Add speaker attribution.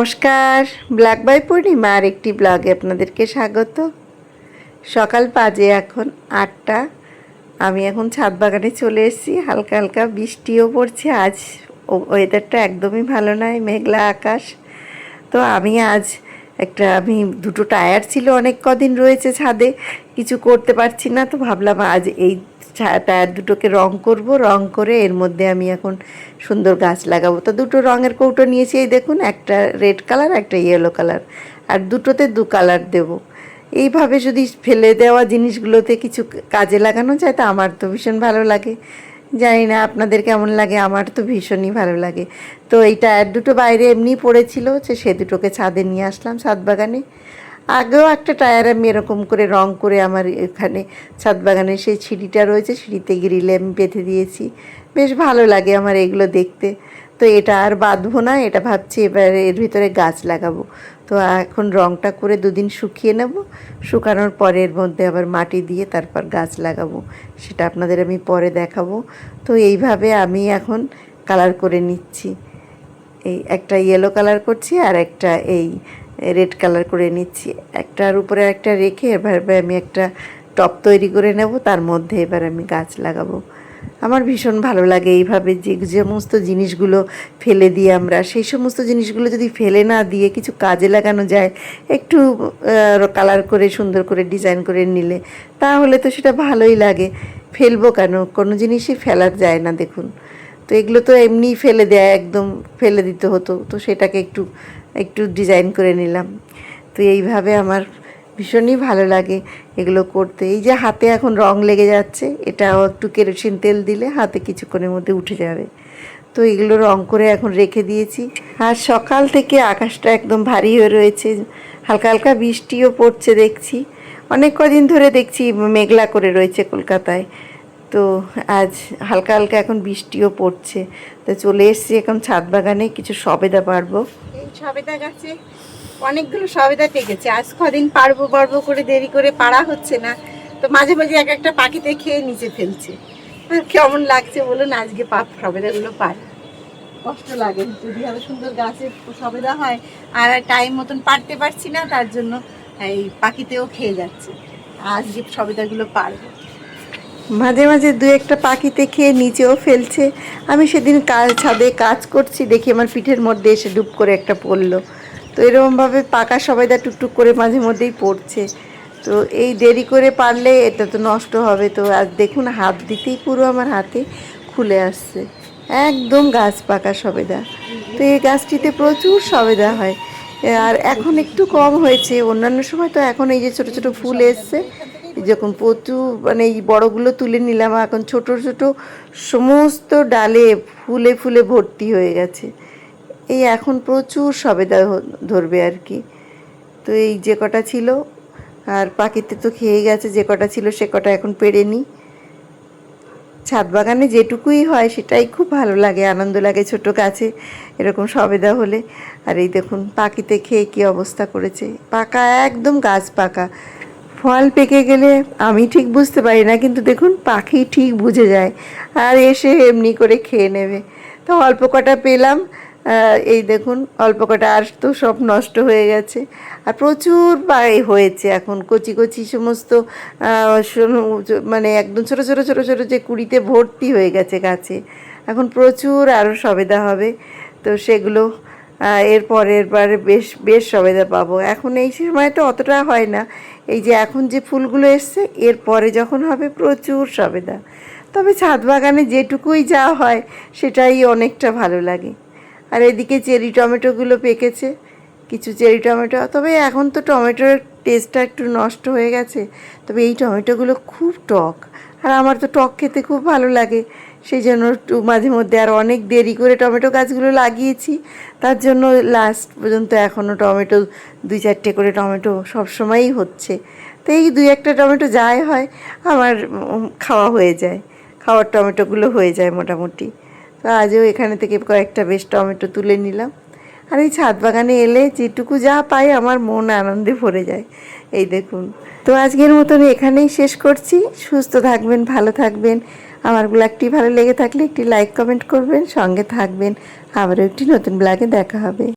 Speaker 1: নমস্কার, black by পূর্ণিমা আর একটি ব্লগে আপনাদেরকে স্বাগত। সকাল বাজে এখন 8টা। আমি এখন ছাদ বাগানে চলে এসেছি। হালকা হালকা বৃষ্টিও পড়ছে। আজ ওয়েদারটা একদমই ভালো নয়, মেঘলা আকাশ। তো আমি আজ আমি দুটো টায়ার ছিল, অনেক কদিন রয়েছে ছাদে, কিছু করতে পারছি না। তো ভাবলাম আজ এই টায়ার দুটোকে রং করব, রং করে এর মধ্যে আমি এখন সুন্দর গাছ লাগাবো। তো দুটো রঙের কৌটো নিয়েছি, এই দেখুন, একটা রেড কালার, একটা ইয়েলো কালার, আর দুটোতে দু কালার দেব। এইভাবে যদি ফেলে দেওয়া জিনিসগুলোতে কিছু কাজে লাগানো যায় তো আমার তো ভীষণ ভালো লাগে। জানি না আপনাদের কেমন লাগে, আমার তো ভীষণই ভালো লাগে। তো এই টায়ার দুটো বাইরে এমনি পড়েছিল, সে দুটোকে ছাদে নিয়ে আসলাম, ছাদ বাগানে। আগেও একটা টায়ার আমি এরকম করে রং করে আমার এখানে ছাদ বাগানে সেই সিঁড়িটা রয়েছে, সিঁড়িতে গ্রিলে আমি বেঁধে দিয়েছি। বেশ ভালো লাগে আমার এগুলো দেখতে। তো এটা আর বাঁধবো না, এটা ভাবছি এবার এর ভিতরে গাছ লাগাবো। তো এখন রংটা করে দুদিন শুকিয়ে নেব, শুকানোর পরে এর মধ্যে আবার মাটি দিয়ে তারপর গাছ লাগাবো, সেটা আপনাদের আমি পরে দেখাবো। তো এইভাবে আমি এখন কালার করে নিচ্ছি। এই একটা ইয়েলো কালার করছি আর একটা এই রেড কালার করে নিচ্ছি। একটার উপরে একটা রেখে এবার আমি একটা টব তৈরি করে নেব, তার মধ্যে এবার আমি গাছ লাগাবো। আমার ভীষণ ভালো লাগে এইভাবে যে সমস্ত জিনিসগুলো ফেলে দিয়ে আমরা, সেই সমস্ত জিনিসগুলো যদি ফেলে না দিয়ে কিছু কাজে লাগানো যায়, একটু কালার করে সুন্দর করে ডিজাইন করে নিলে, তাহলে তো সেটা ভালোই লাগে। ফেলবো কেন? কোনো জিনিসই ফেলার যায় না, দেখুন। তো এগুলো তো এমনি ফেলে দেয়, একদম ফেলে দিতে হতো, তো সেটাকে একটু একটু ডিজাইন করে নিলাম। তো এইভাবে আমার ভীষণই ভালো লাগে এগুলো করতে। এই যে হাতে এখন রং লেগে যাচ্ছে, এটাও একটু কেরোসিন তেল দিলে হাতে কিছুক্ষণের মধ্যে উঠে যাবে। তো এগুলো রং করে এখন রেখে দিয়েছি। আর সকাল থেকে আকাশটা একদম ভারী হয়ে রয়েছে, হালকা হালকা বৃষ্টিও পড়ছে দেখছি। অনেক কদিন ধরে দেখছি মেঘলা করে রয়েছে কলকাতায়। তো আজ হালকা হালকা এখন বৃষ্টিও পড়ছে। তো চলে এসেছি এখন ছাদ বাগানে, কিছু সবেদা পারবো। এই সবেদা গাছে অনেকগুলো সবেদা টেকেছে। আজ কদিন পারবো করে দেরি করে পারা হচ্ছে না, তো মাঝে মাঝে এক একটা পাখিতে খেয়ে নিচে ফেলছে। আর কেমন লাগছে বলুন, আজকে সবেদাগুলো পারি। কষ্ট লাগে, যদি এত সুন্দর গাছে সবেদা হয় আর টাইম মতন পারতে পারছি না, তার জন্য এই পাখিতেও খেয়ে যাচ্ছে। আজকে সবেদাগুলো পারবো। মাঝে মাঝে দু একটা পাখিতে খেয়ে নিচেও ফেলছে। আমি সেদিন ছাদে কাজ করছি, দেখি আমার পিঠের মধ্যে এসে ডুব করে একটা পড়লো। তো এরকমভাবে পাকা সবেদা টুকটুক করে মাঝে মধ্যেই পড়ছে। তো এই দেরি করে পারলে এটা তো নষ্ট হবে। তো আজ দেখুন, হাত দিতেই পুরো আমার হাতে খুলে আসছে, একদম গাছ পাকা সবেদা। তো এই গাছটিতে প্রচুর সবেদা হয়, আর এখন একটু কম হয়েছে। অন্যান্য সময় তো এখন এই যে ছোট ছোট ফুল এসছে, যখন প্রচুর মানে এই বড়গুলো তুলে নিলাম, এখন ছোট ছোট সমস্ত ডালে ফুলে ফুলে ভর্তি হয়ে গেছে। এই এখন প্রচুর সবেদা ধরবে আর কি। তো এই যে কটা ছিল, আর পাখিতে তো খেয়ে গেছে, যে কটা ছিল সে কটা এখন পেড়ে নিই। ছাদ বাগানে যেটুকুই হয় সেটাই খুব ভালো লাগে, আনন্দ লাগে ছোট গাছে এরকম সবেদা হলে। আর এই দেখুন, পাখিতে খেয়ে কী অবস্থা করেছে, পাকা, একদম গাছ পাকা। ফল পেকে গেলে আমি ঠিক বুঝতে পারি না, কিন্তু দেখুন পাখি ঠিক বুঝে যায় আর এসে এমনি করে খেয়ে নেবে। তো অল্প কটা পেলাম, এই দেখুন অল্প কটা, আর তো সব নষ্ট হয়ে গেছে। আর প্রচুর হয়েছে এখন, কচি কচি সমস্ত, মানে একদম ছোটো ছোটো ছোটো ছোটো যে কুড়িতে ভর্তি হয়ে গেছে গাছে। এখন প্রচুর আরও সবেদা হবে, তো সেগুলো এরপরের বারে বেশ বেশ সবেদা পাবো। এখন এই সময় তো অতটা হয় না, এই যে এখন যে ফুলগুলো এসছে এরপরে যখন হবে প্রচুর সবেদা। তবে ছাদ বাগানে যেটুকুই যা হয় সেটাই অনেকটা ভালো লাগে। আর এদিকে চেরি টমেটোগুলো পেকেছে, কিছু চেরি টমেটো। তবে এখন তো টমেটোর টেস্টটা একটু নষ্ট হয়ে গেছে, তবে এই টমেটোগুলো খুব টক, আর আমার তো টক খেতে খুব ভালো লাগে। সেই জন্য একটু মাঝে মধ্যে আর অনেক দেরি করে টমেটো গাছগুলো লাগিয়েছি, তার জন্য লাস্ট পর্যন্ত এখনও টমেটো 2-4টে করে টমেটো সবসময়ই হচ্ছে। তো এই 2-1টা টমেটো যাই হয় আমার খাওয়া হয়ে যায়, খাওয়ার টমেটোগুলো হয়ে যায় মোটামুটি। তো আজও এখানে থেকে কয়েকটা বেশ টমেটো তুলে নিলাম। আর এই ছাদ বাগানে এলে যেটুকু যা পাই আমার মন আনন্দে ভরে যায়। এই দেখুন, তো আজকের মতন এখানেই শেষ করছি। সুস্থ থাকবেন, ভালো থাকবেন। আমার ব্লগটি ভালো লেগে থাকলে একটি লাইক কমেন্ট করবেন, সঙ্গে থাকবেন। আবারও একটি নতুন ব্লগে দেখা হবে।